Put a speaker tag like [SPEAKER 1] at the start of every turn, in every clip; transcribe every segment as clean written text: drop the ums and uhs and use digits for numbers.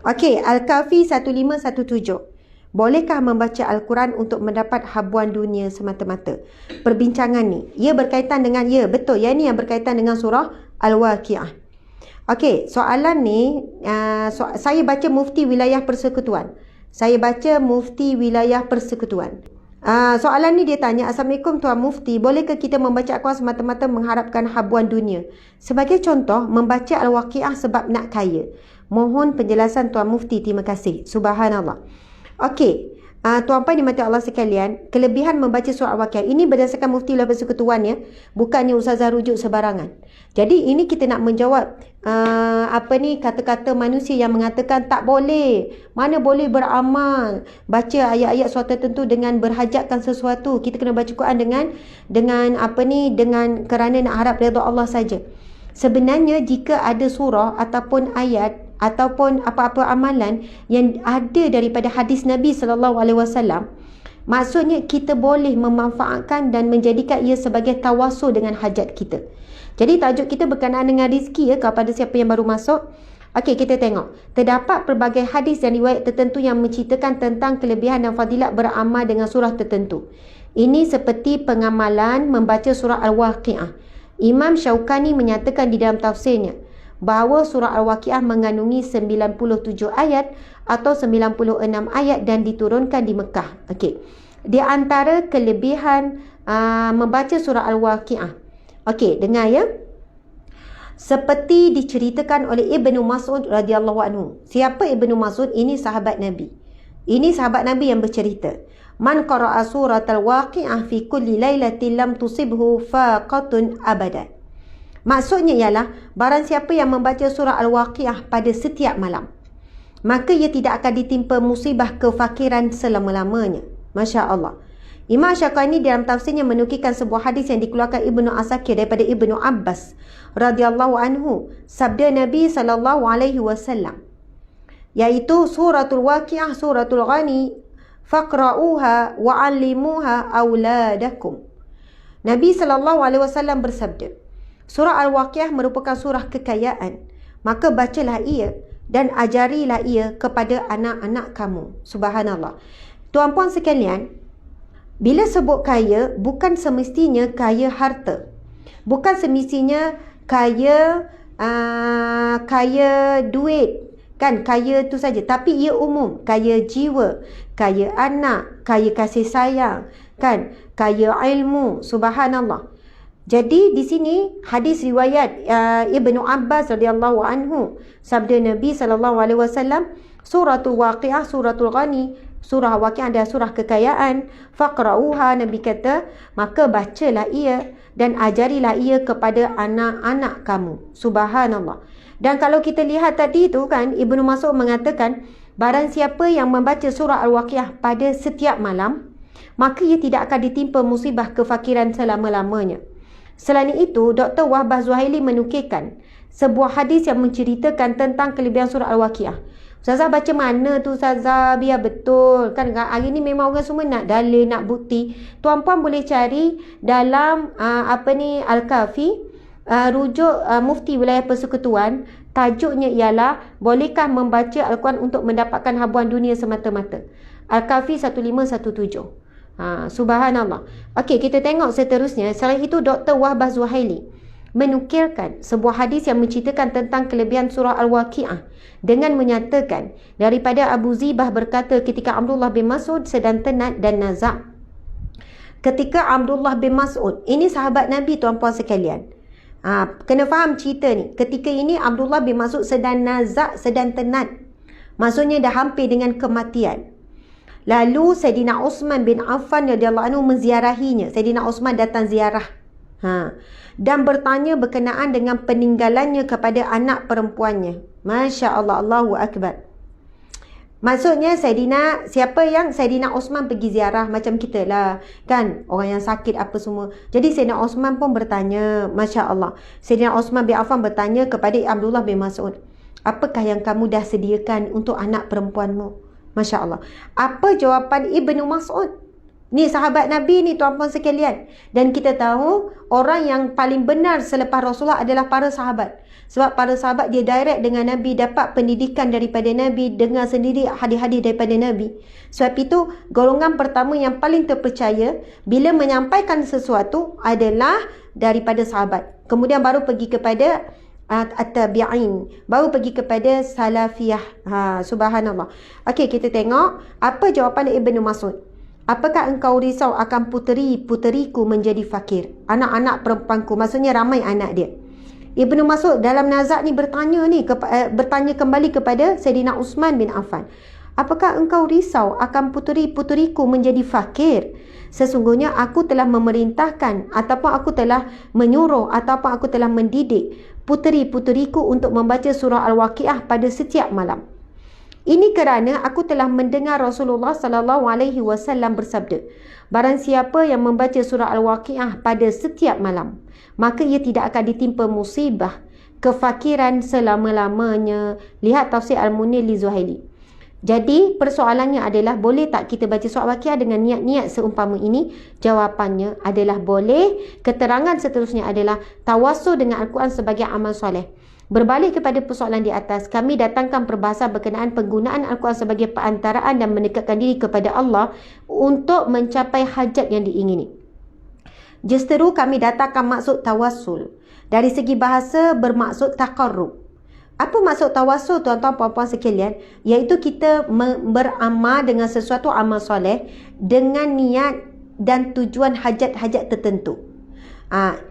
[SPEAKER 1] Okey, Al-Kahfi 1517. Bolehkah membaca Al-Quran untuk mendapat habuan dunia semata-mata? Perbincangan ni, ia berkaitan dengan, ya betul, yang ni yang berkaitan dengan surah Al-Waqiah. Okey, soalan ni, saya baca Mufti Wilayah Persekutuan. Soalan ni dia tanya, Assalamualaikum Tuan Mufti, bolehkah kita membaca Al-Quran semata-mata mengharapkan habuan dunia? Sebagai contoh, membaca Al-Waqiah sebab nak kaya. Mohon penjelasan Tuan Mufti, terima kasih. Subhanallah. Okey, tuan-puan dimati Allah sekalian, kelebihan membaca surah Al-Waqiah ini berdasarkan Mufti Wilayah Persekutuan ya, bukannya ustazah rujuk sebarangan. Jadi ini kita nak menjawab kata-kata manusia yang mengatakan tak boleh, mana boleh beramal baca ayat-ayat surah tertentu dengan berhajatkan sesuatu. Kita kena baca Quran dengan kerana nak harap redha Allah saja. Sebenarnya jika ada surah ataupun ayat ataupun apa-apa amalan yang ada daripada hadis Nabi SAW, maksudnya kita boleh memanfaatkan dan menjadikan ia sebagai tawasul dengan hajat kita. Jadi tajuk kita berkenaan dengan rizki ya, kepada siapa yang baru masuk. Okey, kita tengok. Terdapat pelbagai hadis dan riwayat tertentu yang menceritakan tentang kelebihan dan fadilat beramal dengan surah tertentu. Ini seperti pengamalan membaca surah Al-Waqiah. Imam Syaukani menyatakan di dalam tafsirnya bahawa surah Al-Waqiah mengandungi 97 ayat atau 96 ayat dan diturunkan di Mekah. Okey. Di antara kelebihan membaca surah Al-Waqiah. Okey, dengar ya. Seperti diceritakan oleh Ibnu Mas'ud radhiyallahu anhu. Siapa Ibnu Mas'ud? Ini sahabat Nabi. Ini sahabat Nabi yang bercerita. Man qara'a suratal waqi'ah fi kulli lailatin lam tusibhu faqatun abadan. Maksudnya ialah barang siapa yang membaca surah Al-Waqiah pada setiap malam, maka ia tidak akan ditimpa musibah kefakiran selama-lamanya. Masya Allah. Imam Syaukani dalam tafsirnya menukilkan sebuah hadis yang dikeluarkan Ibnu Asakir daripada Ibnu Abbas radhiyallahu anhu. Sabda Nabi SAW, iaitu suratul Waqiah suratul Ghani faqra'uha wa'allimuha awladakum. Nabi SAW bersabda, surah Al-Waqiah merupakan surah kekayaan, maka bacalah ia dan ajarilah ia kepada anak-anak kamu. Subhanallah. Tuan-puan sekalian, bila sebut kaya, bukan semestinya kaya harta, bukan semestinya kaya duit, kan, kaya tu saja, tapi ia umum, kaya jiwa, kaya anak, kaya kasih sayang, kan, kaya ilmu. Subhanallah. Jadi di sini hadis riwayat Ibnu Abbas radhiyallahu anhu, sabda Nabi SAW, suratul Waqiah suratul Ghani, surah Waqiah adalah surah kekayaan. Faqra'uha, Nabi kata, maka bacalah ia dan ajarilah ia kepada anak-anak kamu. Subhanallah. Dan kalau kita lihat tadi tu kan, Ibnu Mas'ud mengatakan, barang siapa yang membaca surah Al-Waqiah pada setiap malam, maka ia tidak akan ditimpa musibah kefakiran selama-lamanya. Selain itu, Dr. Wahbah Zuhaili menukilkan sebuah hadis yang menceritakan tentang kelebihan surah Al-Waqiah. Ustazah baca mana tu Ustazah? Biar betul. Kan hari ni memang orang semua nak dalil, nak bukti. Tuan-puan boleh cari dalam Al-Kahfi, rujuk Mufti Wilayah Persekutuan. Tajuknya ialah, bolehkah membaca Al-Quran untuk mendapatkan habuan dunia semata-mata? Al-Kahfi 1517. Subhanallah. Okey, kita tengok seterusnya. Selain itu, Dr. Wahbah Zuhaili menukilkan sebuah hadis yang menceritakan tentang kelebihan surah Al-Waqiah dengan menyatakan daripada Abu Zibah berkata, ketika Abdullah bin Mas'ud sedang tenat dan nazak. Ketika Abdullah bin Mas'ud, ini sahabat Nabi tuan-puan sekalian. Kena faham cerita ni. Ketika ini Abdullah bin Mas'ud sedang nazak, sedang tenat. Maksudnya dah hampir dengan kematian. Lalu Sayyidina Uthman bin Affan radhiyallahu anhu menziarahinya. Sayyidina Uthman datang ziarah. Dan bertanya berkenaan dengan peninggalannya kepada anak perempuannya. Masya Allah, Allahu Akbar. Maksudnya Sayyidina Uthman pergi ziarah macam kita lah, kan, orang yang sakit apa semua. Jadi Sayyidina Uthman pun bertanya, Masya Allah, Sayyidina Uthman bin Affan bertanya kepada Abdullah bin Mas'ud, apakah yang kamu dah sediakan untuk anak perempuanmu? Masya Allah. Apa jawapan Ibnu Mas'ud? Ni sahabat Nabi ni tuan-puan sekalian. Dan kita tahu orang yang paling benar selepas Rasulullah adalah para sahabat. Sebab para sahabat dia direct dengan Nabi, dapat pendidikan daripada Nabi, dengar sendiri hadis-hadis daripada Nabi. Sebab itu golongan pertama yang paling terpercaya bila menyampaikan sesuatu adalah daripada sahabat. Kemudian baru pergi kepada at-tabi'in, baru pergi kepada salafiyah. Subhanallah. Okey, kita tengok apa jawapan Ibnu Mas'ud. Apakah engkau risau akan puteri-puteriku menjadi fakir? Anak-anak perempuanku, maksudnya ramai anak dia. Ibnu Mas'ud dalam nazak ni bertanya kembali kepada Sayyidina Uthman bin Affan. Apakah engkau risau akan puteri-puteriku menjadi fakir? Sesungguhnya aku telah memerintahkan ataupun aku telah menyuruh ataupun aku telah mendidik puteri-puteriku untuk membaca surah Al-Waqiah pada setiap malam. Ini kerana aku telah mendengar Rasulullah sallallahu alaihi wasallam bersabda, barang siapa yang membaca surah Al-Waqiah pada setiap malam, maka ia tidak akan ditimpa musibah kefakiran selama-lamanya. Lihat tafsir Al-Munir li Zuhaili. Jadi persoalannya adalah, boleh tak kita baca surah Al-Waqiah dengan niat-niat seumpama ini? Jawapannya adalah boleh. Keterangan seterusnya adalah tawassul dengan Al-Quran sebagai amal soleh. Berbalik kepada persoalan di atas, kami datangkan perbahasan berkenaan penggunaan Al-Quran sebagai perantaraan dan mendekatkan diri kepada Allah untuk mencapai hajat yang diingini. Justeru kami datangkan maksud tawassul. Dari segi bahasa bermaksud taqarrub. Apa maksud tawassul, tuan-tuan puan-puan sekalian? Iaitu kita beramal dengan sesuatu amal soleh dengan niat dan tujuan hajat-hajat tertentu.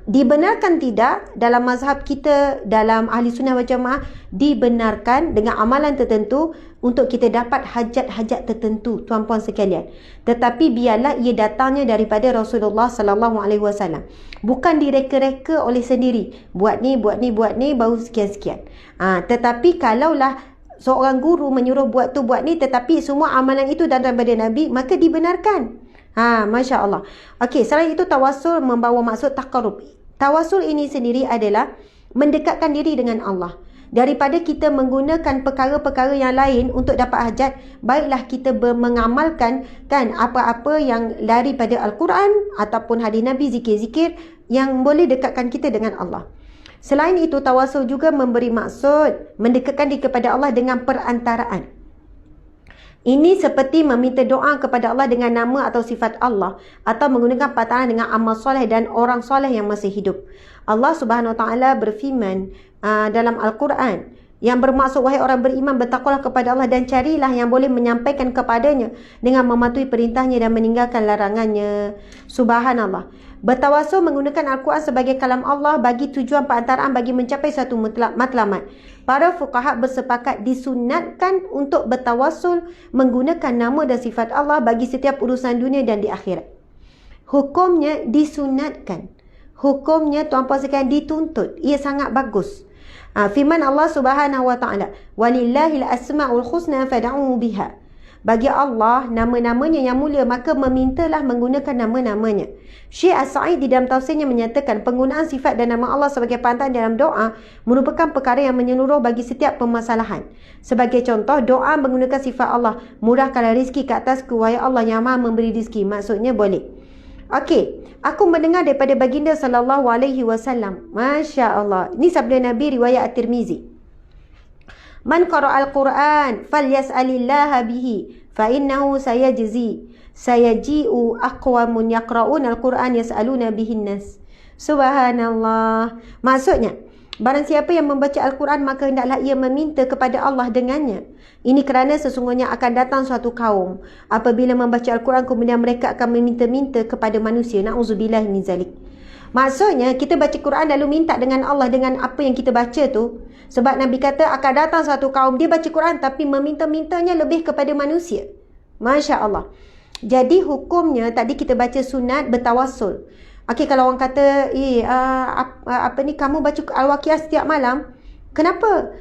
[SPEAKER 1] Dibenarkan tidak dalam mazhab kita, dalam ahli sunnah wal jamaah, dibenarkan dengan amalan tertentu untuk kita dapat hajat-hajat tertentu, tuan-puan sekalian. Tetapi biarlah ia datangnya daripada Rasulullah sallallahu alaihi wasallam, bukan direka-reka oleh sendiri, buat ni baru sekian-sekian. Tetapi kalaulah seorang guru menyuruh buat tu buat ni, tetapi semua amalan itu daripada Nabi, maka dibenarkan. Masya Allah. Okey, selain itu tawassul membawa maksud taqarrub. Tawassul ini sendiri adalah mendekatkan diri dengan Allah. Daripada kita menggunakan perkara-perkara yang lain untuk dapat hajat, baiklah kita mengamalkan apa-apa yang daripada Al-Quran ataupun hadis Nabi, zikir-zikir yang boleh dekatkan kita dengan Allah. Selain itu, tawassul juga memberi maksud mendekatkan diri kepada Allah dengan perantaraan. Ini seperti meminta doa kepada Allah dengan nama atau sifat Allah, atau menggunakan perkataan dengan amal soleh dan orang soleh yang masih hidup. Allah Subhanahu Wa Taala berfirman dalam Al-Quran, yang bermaksud, wahai orang beriman, bertakwalah kepada Allah dan carilah yang boleh menyampaikan kepadanya dengan mematuhi perintahnya dan meninggalkan larangannya. Subhanallah. Bertawassul menggunakan Al-Quran sebagai kalam Allah bagi tujuan perantaraan bagi mencapai satu matlamat. Para fuqaha bersepakat disunatkan untuk bertawassul menggunakan nama dan sifat Allah bagi setiap urusan dunia dan di akhirat. Hukumnya disunatkan. Hukumnya, tuan-puan sekalian, dituntut. Ia sangat bagus. Firman Allah Subhanahu Wa Taala, walillahil asmaul husna fad'uhu biha. Bagi Allah nama-namanya yang mulia, maka memintalah menggunakan nama-namanya. Syekh As-Sa'id di dalam tafsirnya menyatakan penggunaan sifat dan nama Allah sebagai pantaran dalam doa merupakan perkara yang menyeluruh bagi setiap permasalahan. Sebagai contoh, doa menggunakan sifat Allah, murahkanlah rezeki ke atasku, wahai Allah yang Maha memberi rezeki. Maksudnya boleh. Okey, aku mendengar daripada baginda sallallahu alaihi wasallam. Masya Allah. Ini sabda Nabi riwayat At-Tirmizi. Man qara'al Qur'an falyas'alillaha bihi fa innahu sayaji'u aqwamun yaqra'un al-Qur'an yas'aluna bihin nas. Subhanallah. Maksudnya, barang siapa yang membaca Al-Quran, maka hendaklah ia meminta kepada Allah dengannya. Ini kerana sesungguhnya akan datang suatu kaum apabila membaca Al-Quran, kemudian mereka akan meminta-minta kepada manusia. Na'udzubillah min zalik. Maksudnya, kita baca Quran lalu minta dengan Allah dengan apa yang kita baca tu. Sebab Nabi kata akan datang satu kaum, dia baca Quran tapi meminta-mintanya lebih kepada manusia. Masya Allah. Jadi hukumnya, tadi kita baca sunat bertawassul. Okey, kalau orang kata, kamu baca Al-Waqiah setiap malam? Kenapa?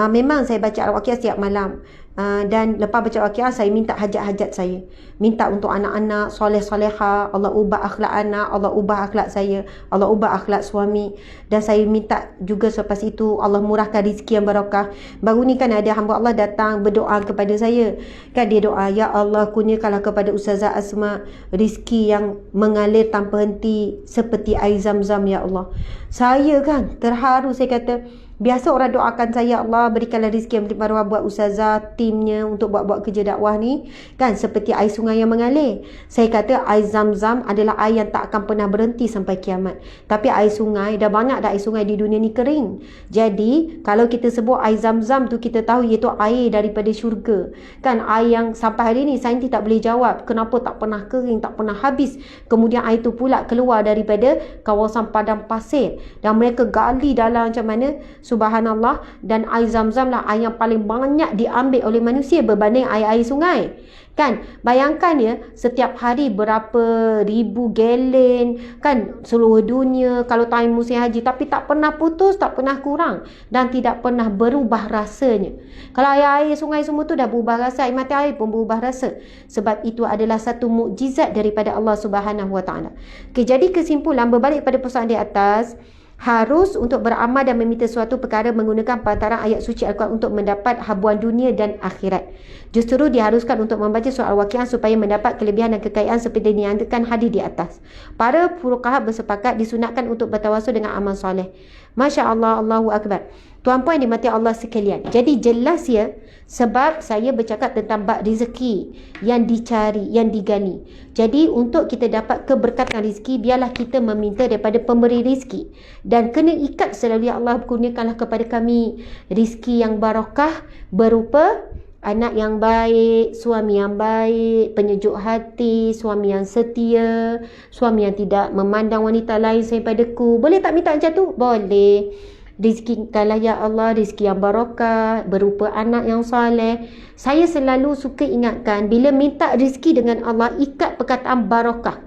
[SPEAKER 1] Memang saya baca Al-Waqiah setiap malam. Dan lepas baca waqiah, saya minta hajat-hajat saya. Minta untuk anak-anak soleh-soleha, Allah ubah akhlak anak, Allah ubah akhlak saya, Allah ubah akhlak suami. Dan saya minta juga selepas itu Allah murahkan rezeki yang barakah. Baru ni kan ada hamba Allah datang berdoa kepada saya. Kan dia doa, ya Allah kurniakanlah kepada Ustazah Asma rezeki yang mengalir tanpa henti seperti air zam-zam ya Allah. Saya kan terharu, saya kata, biasa orang doakan saya, Allah berikanlah rezeki yang berlimpah buat Ustazah, timnya untuk buat-buat kerja dakwah ni. Kan seperti air sungai yang mengalir. Saya kata air zam-zam adalah air yang tak akan pernah berhenti sampai kiamat. Tapi air sungai, dah banyak dah air sungai di dunia ni kering. Jadi kalau kita sebut air zam-zam tu, kita tahu iaitu air daripada syurga. Kan air yang sampai hari ni saintis tak boleh jawab kenapa tak pernah kering, tak pernah habis. Kemudian air tu pula keluar daripada kawasan padang pasir. Dan mereka gali dalam macam mana, subhanallah. Dan air zam-zam lah air yang paling banyak diambil oleh manusia berbanding air-air sungai. Kan bayangkan ya, setiap hari berapa ribu galen kan seluruh dunia kalau time musim haji, tapi tak pernah putus, tak pernah kurang dan tidak pernah berubah rasanya. Kalau air-air sungai semua tu dah berubah rasa, air mata air pun berubah rasa. Sebab itu adalah satu mukjizat daripada Allah Subhanahu Wa Taala. Okay, jadi kesimpulan berbalik pada persoalan di atas, harus untuk beramal dan meminta suatu perkara menggunakan pantaran ayat suci Al-Quran untuk mendapat habuan dunia dan akhirat. Justru diharuskan untuk membaca surah Al-Waqiah supaya mendapat kelebihan dan kekayaan seperti dinyatakan hadis di atas. Para fuqaha bersepakat disunatkan untuk bertawasul dengan amal soleh. Masya Allah, Allahu Akbar. Tuan-puan yang dimati Allah sekalian. Jadi jelas ya, sebab saya bercakap tentang bab rezeki yang dicari, yang digali. Jadi untuk kita dapat keberkatan rezeki, biarlah kita meminta daripada pemberi rezeki. Dan kena ikat selalu, ya Allah kurniakanlah kepada kami rezeki yang barakah berupa anak yang baik, suami yang baik, penyejuk hati, suami yang setia, suami yang tidak memandang wanita lain selain padaku. Boleh tak minta macam tu? Boleh. Rizkikanlah ya Allah rezeki yang barakah berupa anak yang soleh. Saya selalu suka ingatkan, bila minta rezeki dengan Allah, ikat perkataan barakah.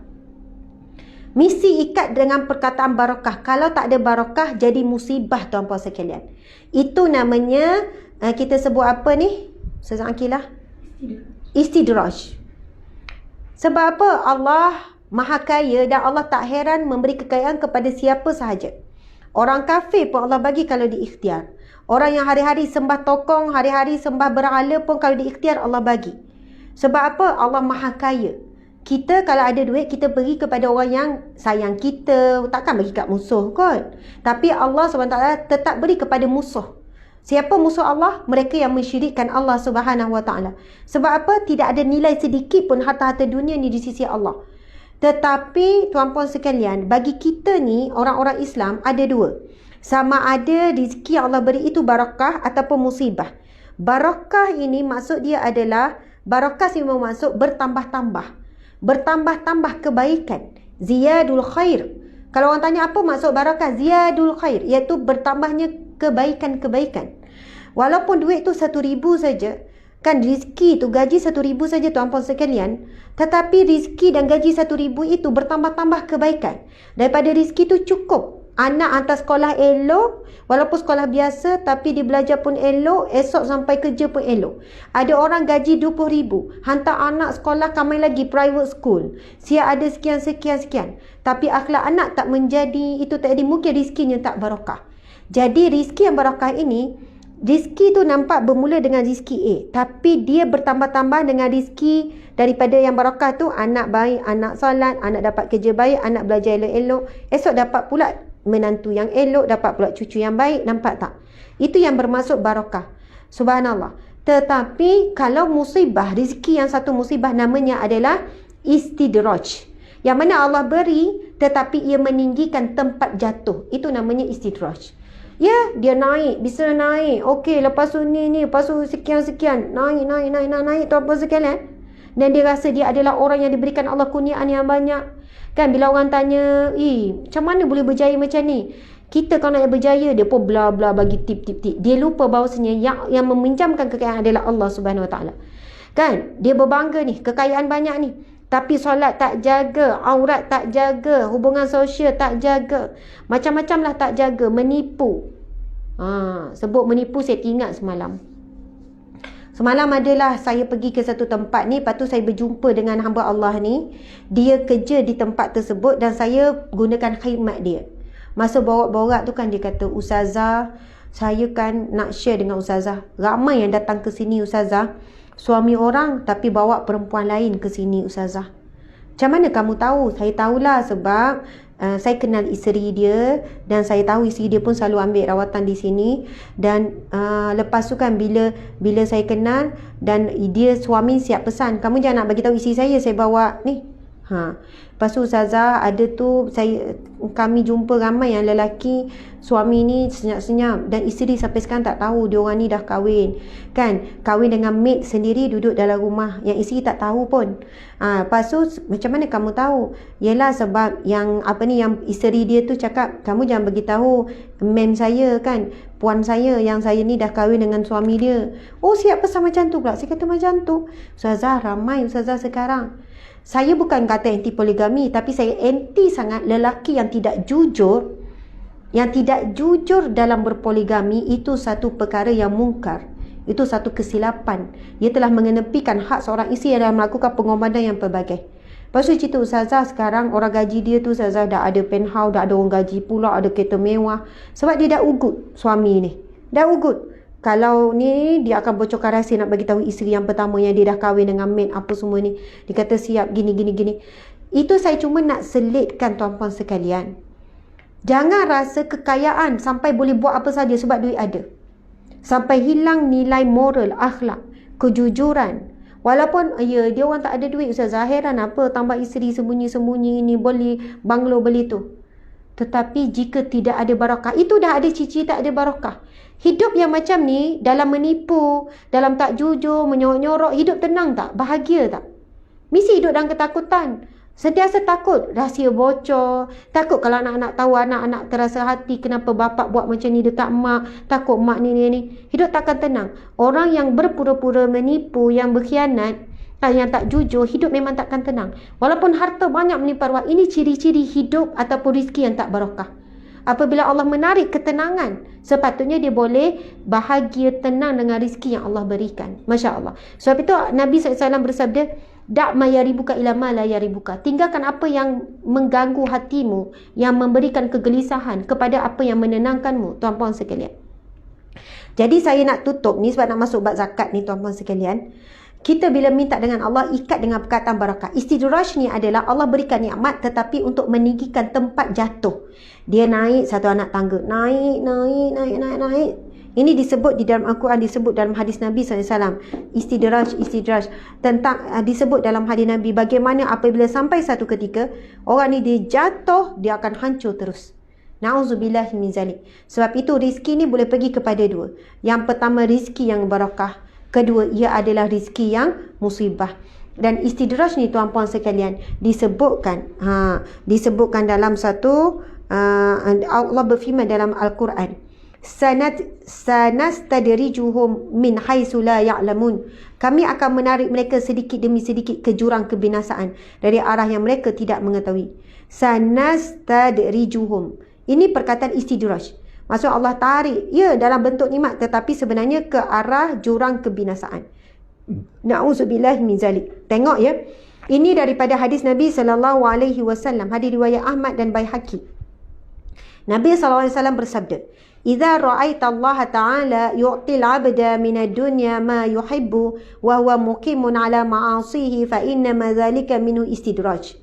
[SPEAKER 1] Mesti ikat dengan perkataan barakah. Kalau tak ada barakah, jadi musibah tuan-puan sekalian. Itu namanya, kita sebut apa ni? Ustazah Akilah? Istidraj. Sebab apa? Allah Maha Kaya dan Allah tak heran memberi kekayaan kepada siapa sahaja. Orang kafir pun Allah bagi kalau diikhtiar. Orang yang hari-hari sembah tokong, hari-hari sembah berhala pun kalau diikhtiar Allah bagi. Sebab apa? Allah Maha Kaya. Kita kalau ada duit, kita beri kepada orang yang sayang kita. Takkan bagi kat musuh kot. Tapi Allah SWT tetap beri kepada musuh. Siapa musuh Allah? Mereka yang mensyirikkan Allah Subhanahu Wa Taala. Sebab apa? Tidak ada nilai sedikit pun harta-harta dunia ni di sisi Allah. Tetapi tuan-puan sekalian, bagi kita ni orang-orang Islam ada dua. Sama ada rezeki yang Allah beri itu barakah ataupun musibah. Barakah ini maksud dia adalah, barakah sini bermaksud bertambah-tambah. Bertambah-tambah kebaikan. Ziyadul khair. Kalau orang tanya apa maksud barakah? Ziyadul khair, iaitu bertambahnya kebaikan-kebaikan. Walaupun duit tu 1,000 saja, kan rezeki tu gaji 1,000 saja tuan-puan sekalian, tetapi rezeki dan gaji 1,000 itu bertambah-tambah kebaikan. Daripada rezeki tu cukup anak hantar sekolah elok, walaupun sekolah biasa tapi dia belajar pun elok, esok sampai kerja pun elok. Ada orang gaji 20,000, hantar anak sekolah kamai lagi private school, siap ada sekian, tapi akhlak anak tak menjadi, itu tak jadi, mungkin rezekinya tak barakah. Jadi rezeki yang barakah ini, rezeki tu nampak bermula dengan rezeki A, tapi dia bertambah-tambah dengan rezeki daripada yang barakah tu, anak baik, anak solat, anak dapat kerja baik, anak belajar elok-elok, esok dapat pula menantu yang elok, dapat pula cucu yang baik. Nampak tak? Itu yang bermaksud barakah. Subhanallah. Tetapi kalau musibah, rezeki yang satu musibah namanya adalah istidraj, yang mana Allah beri tetapi ia meninggikan tempat jatuh. Itu namanya istidraj. Ya, dia naik, bisa naik. Okey, lepas tu ni, lepas tu sekian-sekian. Naik, tuan-puan sekalian. Dan dia rasa dia adalah orang yang diberikan Allah kurniaan yang banyak. Kan, bila orang tanya, macam mana boleh berjaya macam ni? Kita kalau nak berjaya, dia pun bla-bla bagi tip-tip-tip. Dia lupa bahawasanya yang meminjamkan kekayaan adalah Allah Subhanahu Wa Taala. Kan, dia berbangga ni, kekayaan banyak ni. Tapi solat tak jaga, aurat tak jaga, hubungan sosial tak jaga, macam-macam lah tak jaga, menipu. Sebut menipu, saya ingat semalam Semalam adalah saya pergi ke satu tempat ni, lepas tu saya berjumpa dengan hamba Allah ni. Dia kerja di tempat tersebut dan saya gunakan khidmat dia. Masa borak-borak tu kan dia kata, "Ustazah, saya kan nak share dengan Ustazah. Ramai yang datang ke sini Ustazah. Suami orang tapi bawa perempuan lain ke sini Ustazah." Macam mana kamu tahu? Saya tahulah sebab saya kenal isteri dia dan saya tahu isteri dia pun selalu ambil rawatan di sini. Dan lepas tu kan bila saya kenal dan dia suami siap pesan, "Kamu jangan nak bagi tahu isteri saya bawa ni." Lepas tu Ustazah, ada tu kami jumpa ramai yang lelaki suami ni senyap-senyap dan isteri sampai sekarang tak tahu dia orang ni dah kahwin. Kan? Kahwin dengan maid sendiri duduk dalam rumah yang isteri tak tahu pun. Lepas tu macam mana kamu tahu? Yelah sebab yang isteri dia tu cakap, "Kamu jangan bagi tahu mem saya kan, puan saya yang saya ni dah kahwin dengan suami dia." Oh, siap pesan macam tu pula. Saya kata macam tu. Ustazah, ramai Ustazah sekarang. Saya bukan kata anti poligami, tapi saya anti sangat lelaki yang tidak jujur. Yang tidak jujur dalam berpoligami itu satu perkara yang mungkar. Itu satu kesilapan. Ia telah mengenepikan hak seorang isteri dalam melakukan pengorbanan yang pelbagai. Lepas tu cerita Ustazah sekarang, orang gaji dia tu Ustazah dah ada penthouse, dah ada orang gaji pula, ada kereta mewah. Sebab dia dah ugut suami ni. Dah ugut. Kalau ni dia akan bocorkan rahsia nak bagi tahu isteri yang pertama yang dia dah kahwin dengan maid apa semua ni. Dia kata siap gini. Itu saya cuma nak selitkan tuan-puan sekalian. Jangan rasa kekayaan sampai boleh buat apa saja sebab duit ada. Sampai hilang nilai moral, akhlak, kejujuran. Walaupun dia orang tak ada duit Ustazah, heran apa tambah isteri sembunyi-sembunyi ni, beli banglo beli tu. Tetapi jika tidak ada barakah, itu dah ada cici tak ada barakah. Hidup yang macam ni, dalam menipu, dalam tak jujur, menyorok-nyorok, hidup tenang tak? Bahagia tak? Mesti hidup dalam ketakutan. Sentiasa takut rahsia bocor. Takut kalau anak-anak tahu, anak-anak terasa hati kenapa bapak buat macam ni dekat mak. Takut mak ni. Hidup takkan tenang. Orang yang berpura-pura menipu, yang berkhianat, yang tak jujur, hidup memang takkan tenang. Walaupun harta banyak menimpa arwah, ini ciri-ciri hidup ataupun rezeki yang tak barakah. Apabila Allah menarik ketenangan, sepatutnya dia boleh bahagia, tenang dengan rezeki yang Allah berikan. Masya Allah. Sebab itu Nabi SAW bersabda, "Da' ma yaribuka ila ma la yaribuka." Tinggalkan apa yang mengganggu hatimu, yang memberikan kegelisahan kepada apa yang menenangkanmu, tuan-puan sekalian. Jadi saya nak tutup ni sebab nak masuk bab zakat ni, tuan-puan sekalian. Kita bila minta dengan Allah, ikat dengan perkataan barakah. Istidraj ni adalah Allah berikan nikmat tetapi untuk meninggikan tempat jatuh. Dia naik satu anak tangga. Naik. Ini disebut di dalam Al-Quran, disebut dalam hadis Nabi SAW. Istidraj. Tentang disebut dalam hadis Nabi bagaimana apabila sampai satu ketika, orang ni dia jatuh, dia akan hancur terus. Na'udzubillah min zalik. Sebab itu rizki ni boleh pergi kepada dua. Yang pertama rizki yang barakah. Kedua, ia adalah rizki yang musibah. Dan istidraj ni tuan-puan sekalian disebutkan dalam satu Allah berfirman dalam Al-Quran, sanastadrijuhum min haitsu la ya'lamun. Kami akan menarik mereka sedikit demi sedikit ke jurang kebinasaan dari arah yang mereka tidak mengetahui. Sanastadrijuhum. Ini perkataan istidraj. Maksud Allah tarik, dalam bentuk nikmat tetapi sebenarnya ke arah jurang kebinasaan. Na'udzubillah min zalik. Tengok ya. Ini daripada hadis Nabi SAW, hadis riwayat Ahmad dan Baihaqi. Nabi SAW bersabda, "Idza ra'aita Allah Ta'ala yu'til 'abda min ad-dunya ma yuhibbu wa huwa muqimun 'ala ma'asihi fa inna ma dzalika minhu istidraj."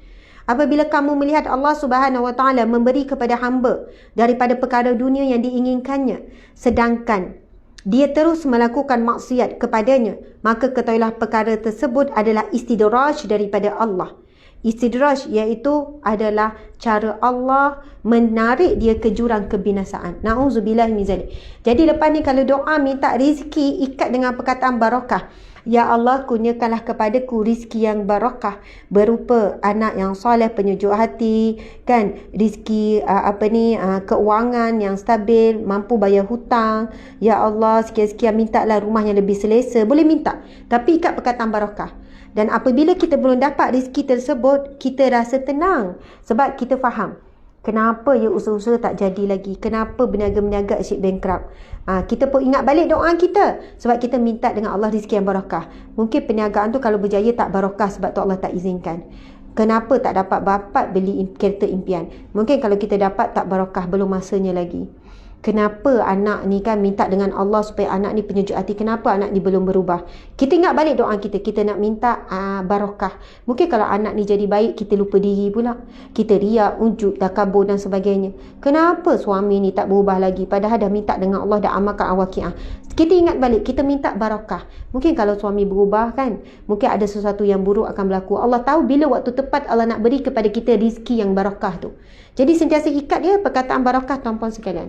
[SPEAKER 1] Apabila kamu melihat Allah Subhanahu Wa Taala memberi kepada hamba daripada perkara dunia yang diinginkannya, sedangkan dia terus melakukan maksiat kepadanya, maka ketahuilah perkara tersebut adalah istidraj daripada Allah. Istidraj iaitu adalah cara Allah menarik dia ke jurang kebinasaan. Na'udzubillah min zalik. Jadi lepas ni kalau doa minta rezeki, ikat dengan perkataan barakah. Ya Allah, kurniakanlah kepadaku rizki yang barakah berupa anak yang soleh, penyejuk hati, kan, rizki keuangan yang stabil, mampu bayar hutang. Ya Allah, sekian-sekian, mintalah rumah yang lebih selesa. Boleh minta, tapi ikat perkataan barakah. Dan apabila kita belum dapat rizki tersebut, kita rasa tenang sebab kita faham Kenapa ya usaha-usaha tak jadi lagi? Kenapa berniaga-berniaga asyik bankrupt? Kita pun ingat balik doa kita. Sebab kita minta dengan Allah rezeki yang barakah. Mungkin perniagaan tu kalau berjaya tak barakah sebab tu Allah tak izinkan. Kenapa tak dapat beli kereta impian? Mungkin kalau kita dapat tak barakah, belum masanya lagi. Kenapa anak ni kan minta dengan Allah supaya anak ni penyejuk hati? Kenapa anak ni belum berubah? Kita ingat balik doa kita. Kita nak minta barakah. Mungkin kalau anak ni jadi baik, kita lupa diri pula. Kita riak, ujub, takabur dan sebagainya. Kenapa suami ni tak berubah lagi? Padahal dah minta dengan Allah, dah amalkan awaqi'ah. Kita ingat balik, kita minta barakah. Mungkin kalau suami berubah kan, mungkin ada sesuatu yang buruk akan berlaku. Allah tahu bila waktu tepat Allah nak beri kepada kita rizki yang barakah tu. Jadi sentiasa ikat dia perkataan barakah, tuan-puan sekalian.